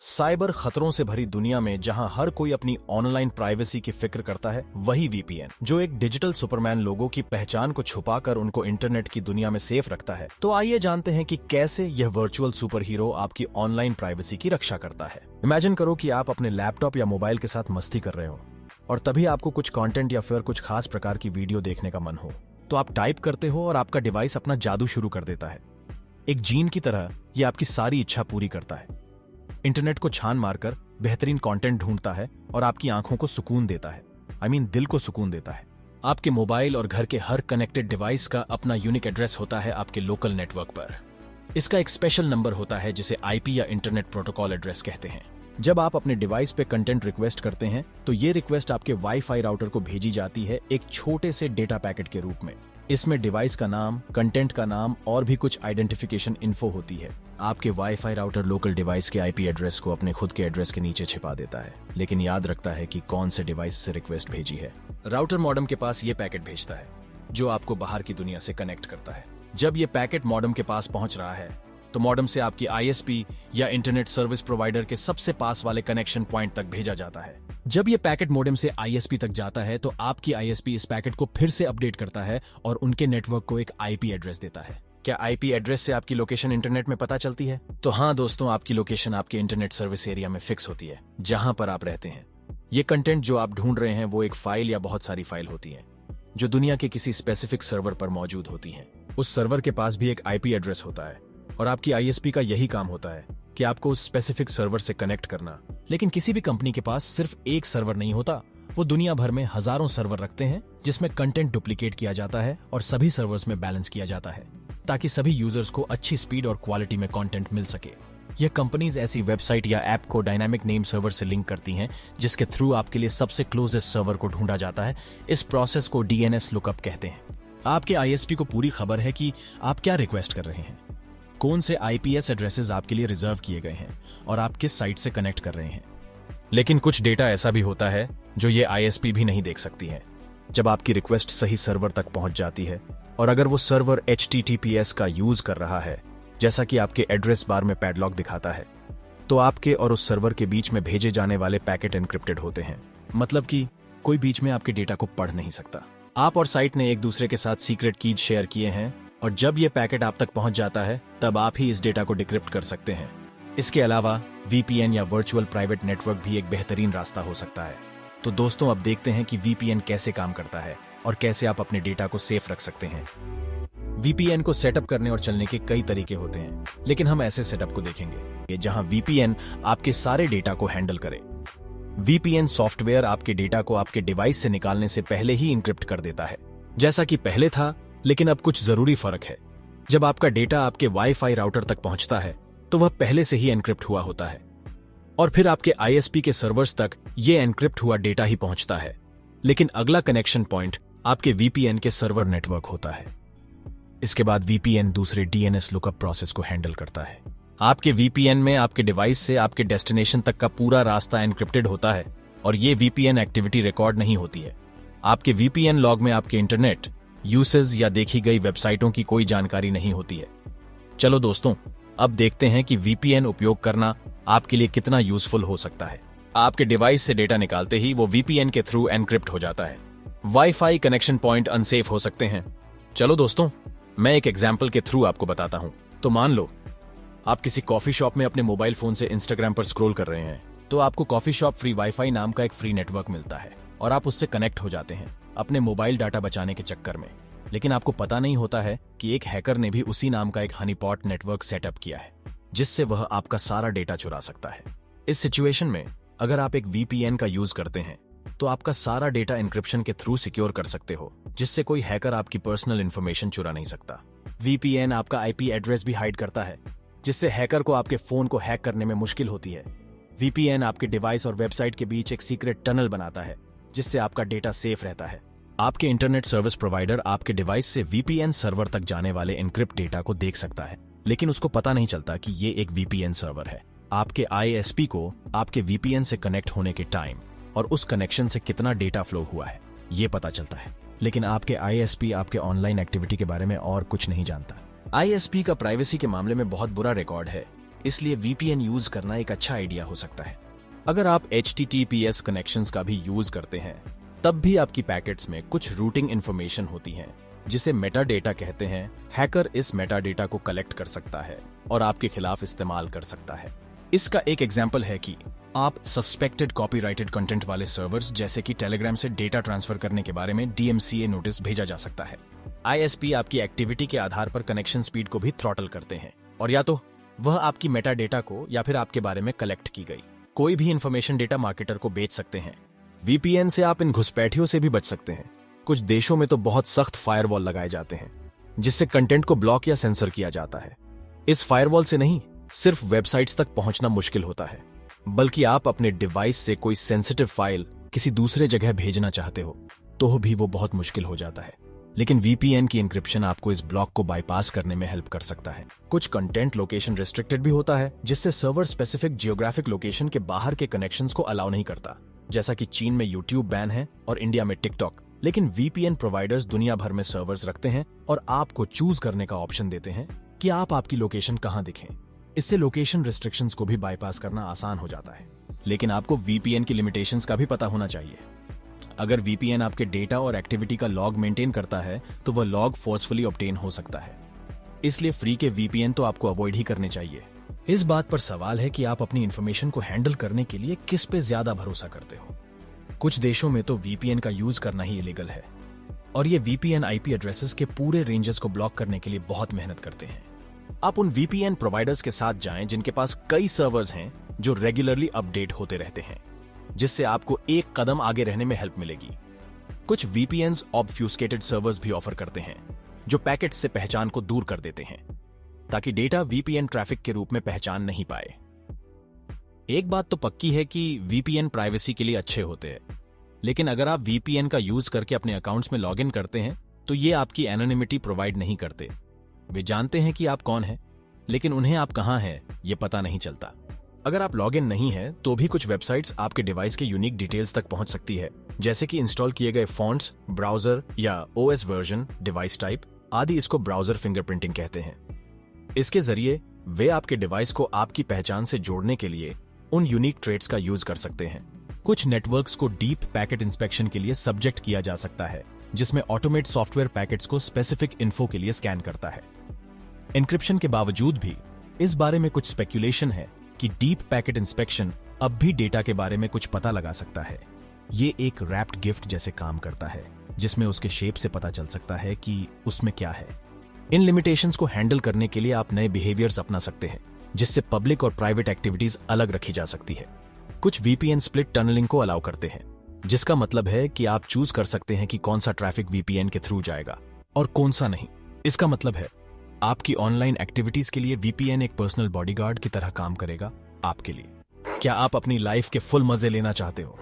Cyber खतरों से भरी दुनिया में जहां हर कोई अपनी ऑनलाइन प्राइवेसी की फिक्र करता है, वही वीपीएन, जो एक डिजिटल सुपरमैन लोगों की पहचान को छुपाकर उनको इंटरनेट की दुनिया में सेफ रखता है। तो आइए जानते हैं कि कैसे यह वर्चुअल सुपर हीरो आपकी ऑनलाइन प्राइवेसी की रक्षा करता है। इमेजिन करो कि आप अपने लैपटॉप या मोबाइल के साथ मस्ती कर रहे हो और तभी आपको कुछ कंटेंट या फिर कुछ खास प्रकार की वीडियो देखने का मन हो। तो आप टाइप करते हो और आपका डिवाइस अपना जादू शुरू कर देता है। एक जीन की तरह यह आपकी सारी इच्छा पूरी करता है। इंटरनेट को छान मारकर बेहतरीन कंटेंट ढूंढता है और आपकी आंखों को सुकून देता है। दिल को सुकून देता है। आपके मोबाइल और घर के हर कनेक्टेड डिवाइस का अपना यूनिक एड्रेस होता है आपके लोकल नेटवर्क पर। इसका एक स्पेशल नंबर होता है जिसे आईपी या इंटरनेट प्रोटोकॉल एड्रेस कहते हैं। जब आप अपने डिवाइस पे कंटेंट रिक्वेस्ट करते हैं तो ये रिक्वेस्ट आपके वाईफाई राउटर को भेजी जाती है एक छोटे से डेटा पैकेट के रूप में। इसमें डिवाइस का नाम, कंटेंट का नाम और भी कुछ आइडेंटिफिकेशन इन्फो होती है। आपके वाईफाई राउटर लोकल डिवाइस के आईपी एड्रेस को अपने खुद के एड्रेस के नीचे छिपा देता है, लेकिन याद रखता है कि कौन से डिवाइस से रिक्वेस्ट भेजी है। राउटर मॉडेम के पास ये पैकेट भेजता है जो आपको बाहर की दुनिया से कनेक्ट करता है। जब ये पैकेट मॉडेम के पास पहुंच रहा है तो मॉडेम से आपकी आईएसपी या इंटरनेट सर्विस प्रोवाइडर के सबसे पास वाले कनेक्शन पॉइंट तक भेजा जाता है। जब ये पैकेट मॉडेम से आईएसपी तक जाता है तो आपकी आईएसपी इस पैकेट को फिर से अपडेट करता है और उनके नेटवर्क को एक आईपी एड्रेस देता है। क्या आईपी एड्रेस से आपकी लोकेशन इंटरनेट में पता चलती है? तो हाँ दोस्तों, आपकी लोकेशन आपके इंटरनेट सर्विस एरिया में फिक्स होती है, जहां पर आप रहते हैं। ये कंटेंट जो आप ढूंढ रहे हैं वो एक फाइल या बहुत सारी फाइल होती है जो दुनिया के किसी स्पेसिफिक सर्वर पर मौजूद होती है। उस सर्वर के पास भी एक आईपी एड्रेस होता है और आपकी आईएसपी का यही काम होता है कि आपको उस स्पेसिफिक सर्वर से कनेक्ट करना। लेकिन किसी भी कंपनी के पास सिर्फ एक सर्वर नहीं होता, वो दुनिया भर में हजारों सर्वर रखते हैं जिसमें कंटेंट डुप्लीकेट किया जाता है और सभी सर्वर्स में बैलेंस किया जाता है ताकि सभी यूजर्स को अच्छी स्पीड और क्वालिटी में कंटेंट मिल सके। यह कंपनीज ऐसी वेबसाइट या ऐप को डायनामिक नेम सर्वर से लिंक करती हैं जिसके थ्रू आपके लिए सबसे क्लोजेस्ट सर्वर को ढूंढा जाता है। इस प्रोसेस को डीएनएस लुकअप कहते हैं। आपके आईएसपी को पूरी खबर है कि आप क्या रिक्वेस्ट कर रहे हैं, कौन से आईपीएस एड्रेसेस आपके लिए रिजर्व किए गए हैं और आप किस साइट से कनेक्ट कर रहे हैं। लेकिन कुछ डेटा ऐसा भी होता है जो ये आईएसपी भी नहीं देख सकती है। जब आपकी रिक्वेस्ट सही सर्वर तक पहुंच जाती है और अगर वो सर्वर HTTPS का यूज कर रहा है, जैसा कि आपके एड्रेस बार में पैडलॉक दिखाता है, तो आपके और उस सर्वर के बीच में भेजे जाने वाले पैकेट एन्क्रिप्टेड होते हैं। मतलब कि कोई बीच में आपके डेटा को पढ़ नहीं सकता। आप और साइट ने एक दूसरे के साथ सीक्रेट कीज शेयर किए हैं और जब ये पैकेट आप तक पहुंच जाता है तब आप ही इस डेटा को डिक्रिप्ट कर सकते हैं। इसके अलावा वीपीएन या वर्चुअल प्राइवेट नेटवर्क भी एक बेहतरीन रास्ता हो सकता है। तो दोस्तों, अब देखते हैं कि वीपीएन कैसे काम करता है और कैसे आप अपने डेटा को सेफ रख सकते हैं। वीपीएन को सेटअप करने और चलने के कई तरीके होते हैं, लेकिन हम ऐसे सेटअप को देखेंगे जहां वीपीएन आपके सारे डेटा को हैंडल करे। वीपीएन सॉफ्टवेयर आपके डेटा को आपके डिवाइस से निकालने से पहले ही इंक्रिप्ट कर देता है, जैसा कि पहले था, लेकिन अब कुछ जरूरी फर्क है। जब आपका डेटा आपके वाईफाई राउटर तक पहुंचता है तो वह पहले से ही एन्क्रिप्ट हुआ होता है और फिर आपके आईएसपी के सर्वर्स तक ये एन्क्रिप्ट हुआ डेटा ही पहुंचता है। लेकिन अगला कनेक्शन पॉइंट आपके वीपीएन के सर्वर नेटवर्क होता है। इसके बाद वीपीएन दूसरे डीएनएस लुकअप प्रोसेस को हैंडल करता है। आपके वीपीएन में आपके डिवाइस से आपके डेस्टिनेशन तक का पूरा रास्ता एन्क्रिप्टेड होता है और ये वीपीएन एक्टिविटी रिकॉर्ड नहीं होती है। आपके वीपीएन लॉग में आपके इंटरनेट यूसेज या देखी गई वेबसाइटों की कोई जानकारी नहीं होती है। चलो दोस्तों, अब देखते हैं कि वीपीएन उपयोग करना आपके लिए कितना यूजफुल हो सकता है। आपके डिवाइस से डेटा निकालते ही वो वीपीएन के थ्रू एन्क्रिप्ट हो जाता है। वाईफाई कनेक्शन पॉइंट अनसेफ हो सकते हैं। चलो दोस्तों, मैं एक एग्जाम्पल के थ्रू आपको बताता हूं। तो मान लो आप किसी कॉफी शॉप में अपने मोबाइल फोन से इंस्टाग्राम पर स्क्रॉल कर रहे हैं, तो आपको कॉफी शॉप फ्री वाईफाई नाम का एक फ्री नेटवर्क मिलता है और आप उससे कनेक्ट हो जाते हैं अपने मोबाइल डाटा बचाने के चक्कर में। लेकिन आपको पता नहीं होता है कि एक हैकर ने भी उसी नाम का एक हनीपॉट नेटवर्क सेटअप किया है जिससे वह आपका सारा डेटा चुरा सकता है। इस सिचुएशन में अगर आप एक वीपीएन का यूज करते हैं तो आपका सारा डेटा एन्क्रिप्शन के थ्रू सिक्योर कर सकते हो, जिससे कोई हैकर आपकी पर्सनल इंफॉर्मेशन चुरा नहीं सकता। वीपीएन आपका आईपी एड्रेस भी हाइड करता है, जिससे हैकर को आपके फोन को हैक करने में मुश्किल होती है। वीपीएन आपके डिवाइस और वेबसाइट के बीच एक सीक्रेट टनल बनाता है जिससे आपका डेटा सेफ रहता है। आपके इंटरनेट सर्विस प्रोवाइडर आपके डिवाइस से वीपीएन सर्वर तक जाने वाले एन्क्रिप्ट डेटा को देख सकता है, लेकिन उसको पता नहीं चलता कि ये एक वीपीएन सर्वर है। आपके आईएसपी को आपके वीपीएन से कनेक्ट होने के टाइम और उस कनेक्शन से कितना डेटा फ्लो हुआ है ये पता चलता है, लेकिन आपके आईएसपी आपके ऑनलाइन एक्टिविटी के बारे में और कुछ नहीं जानता। आईएसपी का प्राइवेसी के मामले में बहुत बुरा रिकॉर्ड है। इसलिए VPN यूज करना एक अच्छा आइडिया हो सकता है। अगर आप HTTPS कनेक्शंस का भी यूज करते हैं, तब भी आपकी पैकेट्स में कुछ रूटिंग इंफॉर्मेशन होती है जिसे मेटा डेटा कहते हैं। हैकर इस मेटा डेटा को कलेक्ट कर सकता है और आपके खिलाफ इस्तेमाल कर सकता है। इसका एक एग्जाम्पल है कि आप सस्पेक्टेड कॉपीराइटेड कंटेंट वाले सर्वर्स जैसे कि टेलीग्राम से डेटा ट्रांसफर करने के बारे में DMCA नोटिस भेजा जा सकता है। ISP आपकी एक्टिविटी के आधार पर कनेक्शन स्पीड को भी थ्रॉटल करते हैं, और या तो वह आपकी मेटा डेटा को या फिर आपके बारे में कलेक्ट की गई कोई भी इंफॉर्मेशन डेटा मार्केटर को बेच सकते हैं। VPN से आप इन घुसपैठियों से भी बच सकते हैं। कुछ देशों में तो बहुत सख्त फायरवॉल लगाए जाते हैं जिससे कंटेंट को ब्लॉक या सेंसर किया जाता है। इस फायरवॉल से नहीं सिर्फ वेबसाइट्स तक पहुंचना मुश्किल होता है, बल्कि आप अपने डिवाइस से कोई सेंसिटिव फाइल किसी दूसरे जगह भेजना चाहते हो तो भी वो बहुत मुश्किल हो जाता है। लेकिन VPN की एन्क्रिप्शन आपको इस ब्लॉक को बाईपास करने में हेल्प कर सकता है। कुछ कंटेंट लोकेशन रिस्ट्रिक्टेड भी होता है, जिससे सर्वर स्पेसिफिक जियोग्राफिक लोकेशन के बाहर के कनेक्शंस को अलाउ नहीं करता, जैसा कि चीन में YouTube बैन है और इंडिया में TikTok। लेकिन VPN प्रोवाइडर्स दुनिया भर में सर्वर्स रखते हैं और आपको चूज करने का ऑप्शन देते हैं कि आप आपकी लोकेशन कहां दिखें। इससे लोकेशन रिस्ट्रिक्शंस को भी बाईपास करना आसान हो जाता है। लेकिन आपको VPN की लिमिटेशंस का भी पता होना चाहिए। अगर VPN आपके डेटा और एक्टिविटी का लॉग मेंटेन करता है तो वह लॉग फोर्सफुली ऑब्टेन हो सकता है। इसलिए फ्री के VPN तो आपको अवॉइड ही करने चाहिए। इस बात पर सवाल है कि आप अपनी इंफॉर्मेशन को हैंडल करने के लिए किस पे ज्यादा भरोसा करते हो। कुछ देशों में तो VPN का यूज करना ही इलीगल है और ये VPN IP एड्रेसेस के पूरे रेंजेस को ब्लॉक करने के लिए बहुत मेहनत करते हैं। आप उन VPN प्रोवाइडर्स के साथ जाएं जिनके पास कई सर्वर्स हैं जो रेगुलरली अपडेट होते रहते हैं, जिससे आपको एक कदम आगे रहने में हेल्प मिलेगी। कुछ VPNs ऑब्फ्यूस्केटेड सर्वर्स भी ऑफर करते हैं जो पैकेट्स से पहचान को दूर कर देते हैं ताकि डेटा VPN ट्रैफिक के रूप में पहचान नहीं पाए। एक बात तो पक्की है कि VPN प्राइवेसी के लिए अच्छे होते हैं, लेकिन अगर आप VPN का यूज करके अपने अकाउंट्स में लॉगिन करते हैं तो ये आपकी एनोनिमिटी प्रोवाइड नहीं करते। वे जानते हैं कि आप कौन हैं, लेकिन उन्हें आप कहां हैं ये पता नहीं चलता। अगर आप लॉगिन नहीं है तो भी कुछ वेबसाइट्स आपके डिवाइस के यूनिक डिटेल्स तक पहुंच सकती है, जैसे कि इंस्टॉल किए गए फॉन्ट्स, ब्राउजर या OS वर्जन, डिवाइस टाइप आदि। इसको ब्राउजर फिंगरप्रिंटिंग कहते हैं। इसके जरिए वे आपके डिवाइस को आपकी पहचान से जोड़ने के लिए उन यूनिक ट्रेट्स का यूज कर सकते हैं। कुछ नेटवर्क्स को डीप पैकेट इंस्पेक्शन के लिए सब्जेक्ट किया जा सकता है, जिसमें ऑटोमेट सॉफ्टवेयर पैकेट्स को स्पेसिफिक इन्फो के लिए स्कैन करता है। एन्क्रिप्शन के बावजूद भी इस बारे में कुछ स्पेक्यूलेशन है कि डीप पैकेट इंस्पेक्शन अब भी डेटा के बारे में कुछ पता लगा सकता है। ये एक रैप्ड गिफ्ट जैसे काम करता है, जिसमें उसके शेप से पता चल सकता है कि उसमें क्या है। इन लिमिटेशंस को हैंडल करने के लिए आप नए बिहेवियर्स अपना सकते हैं, जिससे पब्लिक और प्राइवेट एक्टिविटीज अलग रखी जा सकती है। कुछ VPN स्प्लिट टनलिंग को अलाउ करते हैं, जिसका मतलब है कि आप चूज कर सकते हैं कि कौन सा ट्रैफिक VPN के थ्रू जाएगा और कौन सा नहीं। इसका मतलब है आपकी ऑनलाइन एक्टिविटीज के लिए VPN एक पर्सनल बॉडीगार्ड की तरह काम करेगा आपके लिए। क्या आप अपनी लाइफ के फुल मजे लेना चाहते हो?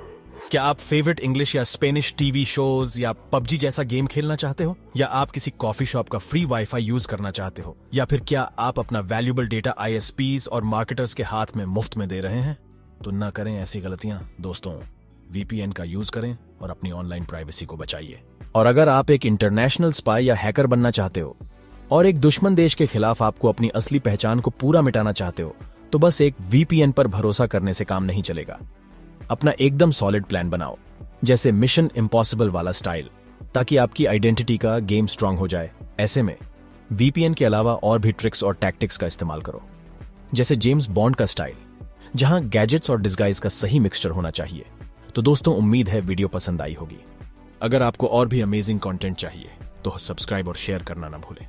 क्या आप फेवरेट इंग्लिश या स्पेनिश TV शोज या PUBG जैसा गेम खेलना चाहते हो? या आप किसी कॉफी शॉप का फ्री वाईफाई यूज करना चाहते हो? या फिर क्या आप अपना वैल्यूएबल डेटा ISPs और मार्केटर्स के हाथ में मुफ्त में दे रहे हैं? तो ना करें ऐसी गलतियां दोस्तों। VPN का यूज करें और अपनी ऑनलाइन प्राइवेसी को बचाइए। और अगर आप एक इंटरनेशनल स्पाई या हैकर बनना चाहते हो और एक दुश्मन देश के खिलाफ आपको अपनी असली पहचान को पूरा मिटाना चाहते हो, तो बस एक VPN पर भरोसा करने से काम नहीं चलेगा। अपना एकदम सॉलिड प्लान बनाओ, जैसे मिशन इम्पॉसिबल वाला स्टाइल, ताकि आपकी आइडेंटिटी का गेम स्ट्रांग हो जाए। ऐसे में VPN के अलावा और भी ट्रिक्स और टैक्टिक्स का इस्तेमाल करो, जैसे जेम्स बॉन्ड का स्टाइल, जहां गैजेट्स और डिस्गाइज का सही मिक्सचर होना चाहिए। तो दोस्तों, उम्मीद है वीडियो पसंद आई होगी। अगर आपको और भी अमेजिंग कंटेंट चाहिए तो सब्सक्राइब और शेयर करना ना भूलें।